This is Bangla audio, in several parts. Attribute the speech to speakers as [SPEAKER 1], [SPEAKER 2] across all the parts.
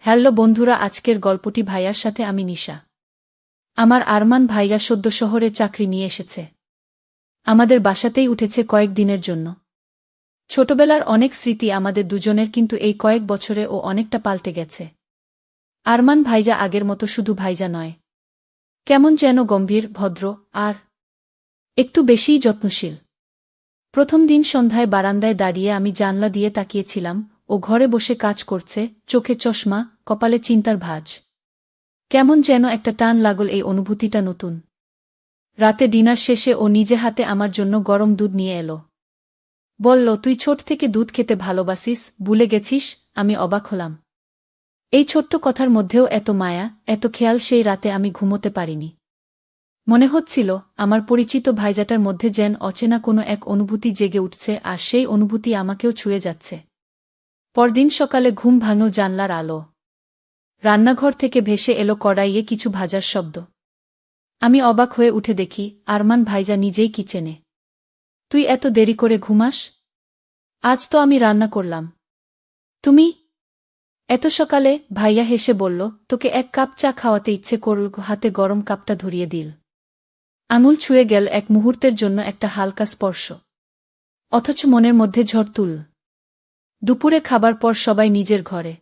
[SPEAKER 1] হ্যালো বন্ধুরা, আজকের গল্পটি ভাইয়ার সাথে আমি নিশা। আমার আরমান ভাইয়া সদ্য শহরে চাকরি নিয়ে এসেছে। আমাদের বাসাতেই উঠেছে কয়েক দিনের জন্য। ছোটবেলার অনেক স্মৃতি আমাদের দুজনের, কিন্তু এই কয়েক বছরে ও অনেকটা পাল্টে গেছে। আরমান ভাইজা আগের মতো শুধু ভাইজা নয়, কেমন যেন গম্ভীর, ভদ্র আর একটু বেশিই যত্নশীল। প্রথম দিন সন্ধ্যায় বারান্দায় দাঁড়িয়ে আমি জানলা দিয়ে তাকিয়েছিলাম। ও ঘরে বসে কাজ করছে, চোখে চশমা, কপালে চিন্তার ভাঁজ। কেমন যেন একটা টান লাগল, এই অনুভূতিটা নতুন। রাতে ডিনার শেষে ও নিজে হাতে আমার জন্য গরম দুধ নিয়ে এলো। বলল, তুই ছোট থেকে দুধ খেতে ভালোবাসিস, ভুলে গেছিস? আমি অবাক হলাম। এই ছোট্ট কথার মধ্যেও এত মায়া, এত খেয়াল। সেই রাতে আমি ঘুমোতে পারিনি। মনে হচ্ছিল আমার পরিচিত ভাইজাটার মধ্যে যেন অচেনা কোনো এক অনুভূতি জেগে উঠছে, আর সেই অনুভূতি আমাকেও ছুঁয়ে যাচ্ছে। পরদিন সকালে ঘুম ভাঙল জানলার আলো। রান্নাঘর থেকে ভেসে এলো কড়াইয়ে কিছু ভাজার শব্দ। আমি অবাক হয়ে উঠে দেখি আরমান ভাইজা নিজেই কিচেনে। তুই এত দেরি করে ঘুমাস? আজ তো আমি রান্না করলাম। তুমি এত সকালে? ভাইয়া হেসে বলল, তোকে এক কাপ চা খাওয়াতে ইচ্ছে করল। হাতে গরম কাপটা ধরিয়ে দিল। আঙুল ছুঁয়ে গেল এক মুহূর্তের জন্য একটা হালকা স্পর্শ, অথচ মনের মধ্যে ঝড় তুল। দুপুরে খাবার পর সবাই নিজের ঘরে।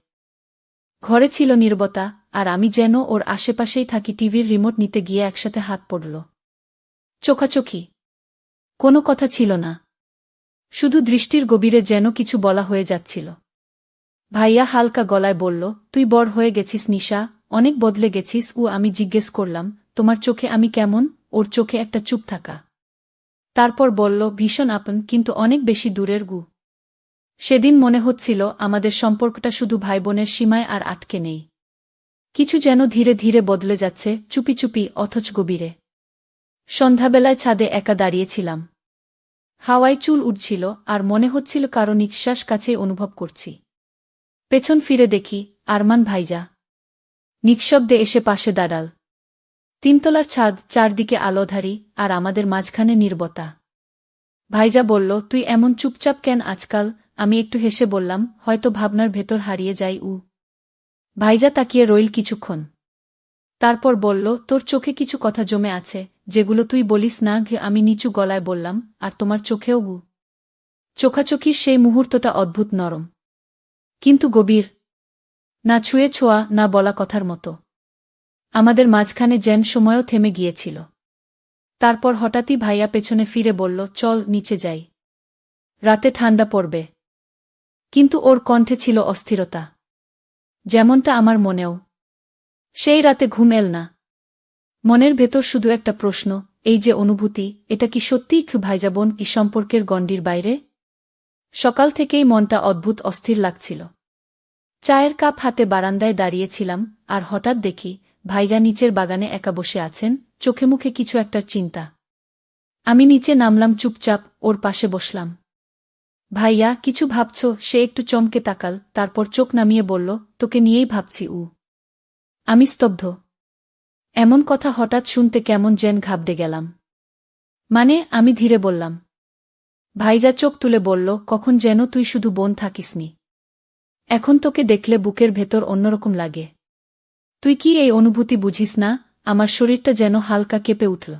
[SPEAKER 1] ঘরে ছিল নীরবতা, আর আমি যেন ওর আশেপাশেই থাকি। টিভির রিমোট নিতে গিয়ে একসাথে হাত পড়ল। চোখাচোখি। কোনো কথা ছিল না, শুধু দৃষ্টির গভীরে যেন কিছু বলা হয়ে যাচ্ছিল। ভাইয়া হালকা গলায় বলল, তুই বড় হয়ে গেছিস নিশা, অনেক বদলে গেছিস। আমি জিজ্ঞেস করলাম, তোমার চোখে আমি কেমন? ওর চোখে একটা চুপ থাকা। তারপর বলল, ভীষণ আপন, কিন্তু অনেক বেশি দূরের গু। সেদিন মনে হচ্ছিল আমাদের সম্পর্কটা শুধু ভাইবোনের সীমায় আর আটকে নেই। কিছু যেন ধীরে ধীরে বদলে যাচ্ছে, চুপি চুপি, অথচ গভীরে। সন্ধ্যাবেলায় ছাদে একা দাঁড়িয়েছিলাম। হাওয়ায় চুল উঠছিল, আর মনে হচ্ছিল কারো নিঃশ্বাস কাছেই অনুভব করছি। পেছন ফিরে দেখি আরমান ভাইজা নিঃশব্দে এসে পাশে দাঁড়াল। তিনতলার ছাদ, চারদিকে আলোধারী, আর আমাদের মাঝখানে নীরবতা। ভাইজা বলল, তুই এমন চুপচাপ কেন আজকাল? আমি একটু হেসে বললাম, হয়তো ভাবনার ভেতর হারিয়ে যাই। ভাইজা তাকিয়ে রইল কিছুক্ষণ। তারপর বলল, তোর চোখে কিছু কথা জমে আছে, যেগুলো তুই বলিস না। আমি নিচু গলায় বললাম, আর তোমার চোখেও চোখাচোখির সেই মুহূর্তটা অদ্ভুত নরম, কিন্তু গভীর। না ছুঁয়ে ছোঁয়া, না বলা কথার মতো। আমাদের মাঝখানে যেন সময়ও থেমে গিয়েছিল। তারপর হঠাৎই ভাইয়া পেছনে ফিরে বলল, চল নিচে যাই, রাতে ঠান্ডা পড়বে। কিন্তু ওর কণ্ঠে ছিল অস্থিরতা, যেমনটা আমার মনেও। সেই রাতে ঘুম এল না। মনের ভেতর শুধু একটা প্রশ্ন, এই যে অনুভূতি, এটা কি সত্যিই ভাইজা বোন, কি সম্পর্কের গণ্ডির বাইরে? সকাল থেকেই মনটা অদ্ভুত অস্থির লাগছিল। চায়ের কাপ হাতে বারান্দায় দাঁড়িয়েছিলাম, আর হঠাৎ দেখি ভাইজা নিচের বাগানে একা বসে আছেন, চোখে মুখে কিছু একটার চিন্তা। আমি নিচে নামলাম, চুপচাপ ওর পাশে বসলাম। ভাইয়া, কিছু ভাবছ? সে একটু চমকে তাকাল, তারপর চোখ নামিয়ে বলল, তোকে নিয়েই ভাবছি। আমি স্তব্ধ। এমন কথা হঠাৎ শুনতে কেমন যেন ঘাবড়ে গেলাম। মানে? আমি ধীরে বললাম। ভাইজা চোখ তুলে বলল, কখন যেন তুই শুধু বোন থাকিসনি, এখন তোকে দেখলে বুকের ভেতর অন্যরকম লাগে। তুই কি এই অনুভূতি বুঝিস না? আমার শরীরটা যেন হালকা কেঁপে উঠল।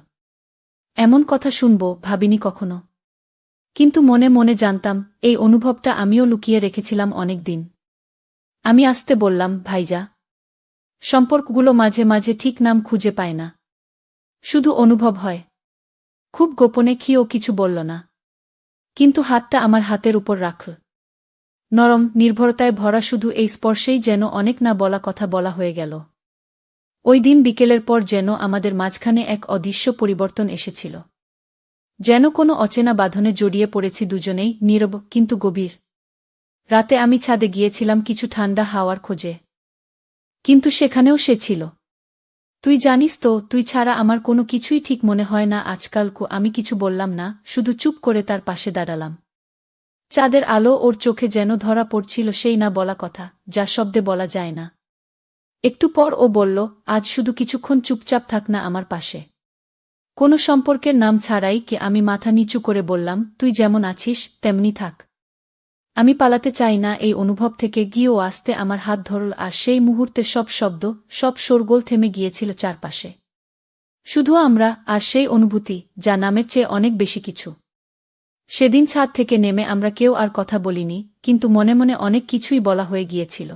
[SPEAKER 1] এমন কথা শুনব ভাবিনি কখনো, কিন্তু মনে মনে জানতাম এই অনুভবটা আমিও লুকিয়ে রেখেছিলাম অনেক দিন। আমি আস্তে বললাম, ভাইজা, সম্পর্কগুলো মাঝে মাঝে ঠিক নাম খুঁজে পায় না, শুধু অনুভব হয়। খুব গোপনে। কি? ও কিছু বলল না, কিন্তু হাতটা আমার হাতের উপর রাখল। নরম, নির্ভরতায় ভরা, শুধু এই স্পর্শেই যেন অনেক না বলা কথা বলা হয়ে গেল। ওই দিন বিকেলের পর যেন আমাদের মাঝখানে এক অদৃশ্য পরিবর্তন এসেছিল। যেন কোনো অচেনা বাঁধনে জড়িয়ে পড়েছি দুজনেই, নীরব কিন্তু গভীর। রাতে আমি ছাদে গিয়েছিলাম কিছু ঠান্ডা হাওয়ার খোঁজে, কিন্তু সেখানেও সে ছিল। তুই জানিস তো, তুই ছাড়া আমার কোনো কিছুই ঠিক মনে হয় না আজকাল। আমি কিছু বললাম না, শুধু চুপ করে তার পাশে দাঁড়ালাম। চাঁদের আলো ওর চোখে যেন ধরা পড়ছিল, সেই না বলা কথা, যা শব্দে বলা যায় না। একটু পর ও বলল, আজ শুধু কিছুক্ষণ চুপচাপ থাক না আমার পাশে। কোনো সম্পর্কের নাম ছাড়াই। আমি মাথা নিচু করে বললাম, তুই যেমন আছিস তেমনি থাক। আমি পালাতে চাই না এই অনুভব থেকে গিয়েও আস্তে আমার হাত ধরল আর সেই মুহূর্তে সব শব্দ, সব শোরগোল থেমে গিয়েছিল চারপাশে। শুধু আমরা আর সেই অনুভূতি, যা নামের চেয়ে অনেক বেশি কিছু। সেদিন ছাদ থেকে নেমে আমরা কেউ আর কথা বলিনি, কিন্তু মনে মনে অনেক কিছুই বলা হয়ে গিয়েছিল।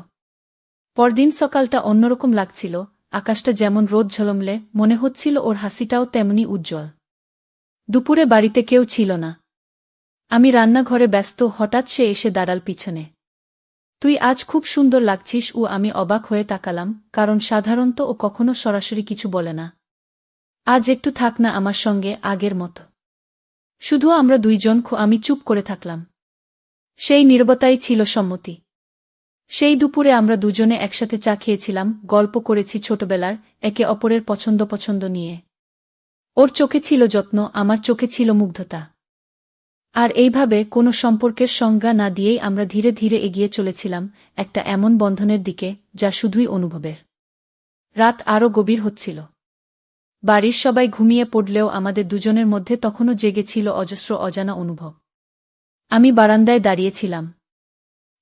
[SPEAKER 1] পরদিন সকালটা অন্যরকম লাগছিল, আকাশটা যেমন রোদ ঝলমলে, মনে হচ্ছিল ওর হাসিটাও তেমনি উজ্জ্বল। দুপুরে বাড়িতে কেউ ছিল না। আমি রান্নাঘরে ব্যস্ত, হঠাৎ সে এসে দাঁড়াল পিছনে। তুই আজ খুব সুন্দর লাগছিস। আমি অবাক হয়ে তাকালাম, কারণ সাধারণত ও কখনো সরাসরি কিছু বলে না। আজ একটু থাক না আমার সঙ্গে, আগের মতো। শুধু আমরা দুইজন। আমি চুপ করে থাকলাম। সেই নীরবতাই ছিল সম্মতি। সেই দুপুরে আমরা দুজনে একসাথে চা খেয়েছিলাম, গল্প করেছি ছোটবেলার, একে অপরের পছন্দ নিয়ে। ওর চোখে ছিল যত্ন, আমার চোখে ছিল মুগ্ধতা। আর এইভাবে কোনো সম্পর্কের সংজ্ঞা না দিয়েই আমরা ধীরে ধীরে এগিয়ে চলেছিলাম একটা এমন বন্ধনের দিকে, যা শুধুই অনুভবের। রাত আরও গভীর হচ্ছিল। বাড়ির সবাই ঘুমিয়ে পড়লেও আমাদের দুজনের মধ্যে তখনও জেগেছিল অজস্র অজানা অনুভব। আমি বারান্দায় দাঁড়িয়েছিলাম।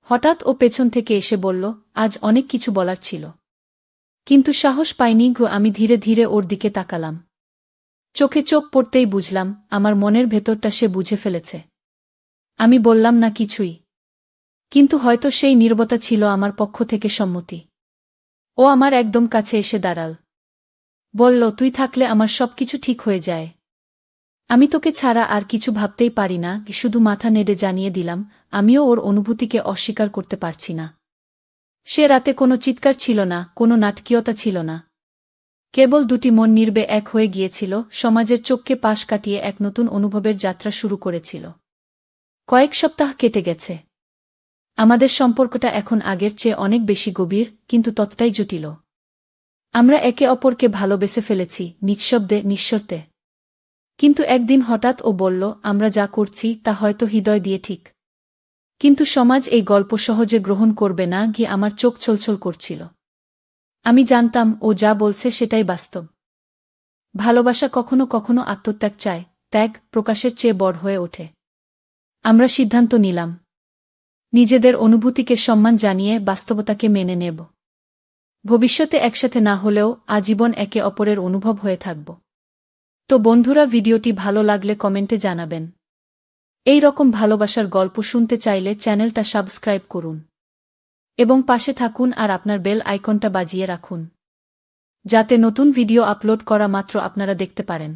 [SPEAKER 1] হঠাৎ ও পেছন থেকে এসে বলল, আজ অনেক কিছু বলার ছিল, কিন্তু সাহস পাইনি। আমি ধীরে ধীরে ওর দিকে তাকালাম। চোখে চোখ পড়তেই বুঝলাম, আমার মনের ভেতরটা সে বুঝে ফেলেছে। আমি বললাম না কিছুই, কিন্তু হয়তো সেই নীরবতা ছিল আমার পক্ষ থেকে সম্মতি। ও আমার একদম কাছে এসে দাঁড়াল। বলল, তুই থাকলে আমার সবকিছু ঠিক হয়ে যায়। আমি তোকে ছাড়া আর কিছু ভাবতেই পারি না। শুধু মাথা নেড়ে জানিয়ে দিলাম, আমিও ওর অনুভূতিকে অস্বীকার করতে পারছি না। সে রাতে কোনো চিৎকার ছিল না, কোনো নাটকীয়তা ছিল না। কেবল দুটি মন নির্বে এক হয়ে গিয়েছিল, সমাজের চোখকে পাশ কাটিয়ে এক নতুন অনুভবের যাত্রা শুরু করেছিল। কয়েক সপ্তাহ কেটে গেছে। আমাদের সম্পর্কটা এখন আগের চেয়ে অনেক বেশি গভীর, কিন্তু ততটাই জটিল। আমরা একে অপরকে ভালোবেসে ফেলেছি, নিঃশব্দে, নিঃশর্তে। কিন্তু একদিন হঠাৎ ও বলল, আমরা যা করছি তা হয়তো হৃদয় দিয়ে ঠিক, কিন্তু সমাজ এই গল্প সহজে গ্রহণ করবে না। আমার চোখ ছলছল করছিল। আমি জানতাম ও যা বলছে সেটাই বাস্তব। ভালোবাসা কখনো কখনো আত্মত্যাগ চায়, ত্যাগ প্রকাশের চেয়ে বড় হয়ে ওঠে। আমরা সিদ্ধান্ত নিলাম, নিজেদের অনুভূতিকে সম্মান জানিয়ে বাস্তবতাকে মেনে নেব। ভবিষ্যতে একসাথে না হলেও আজীবন একে অপরের অনুভব হয়ে থাকব। তো বন্ধুরা, ভিডিওটি ভালো লাগলে কমেন্টে জানাবেন। এই রকম ভালোবাসার গল্প শুনতে চাইলে চ্যানেলটা সাবস্ক্রাইব করুন এবং পাশে থাকুন আর আপনার বেল আইকনটা বাজিয়ে রাখুন, যাতে নতুন ভিডিও আপলোড করা মাত্র আপনারা দেখতে পারেন।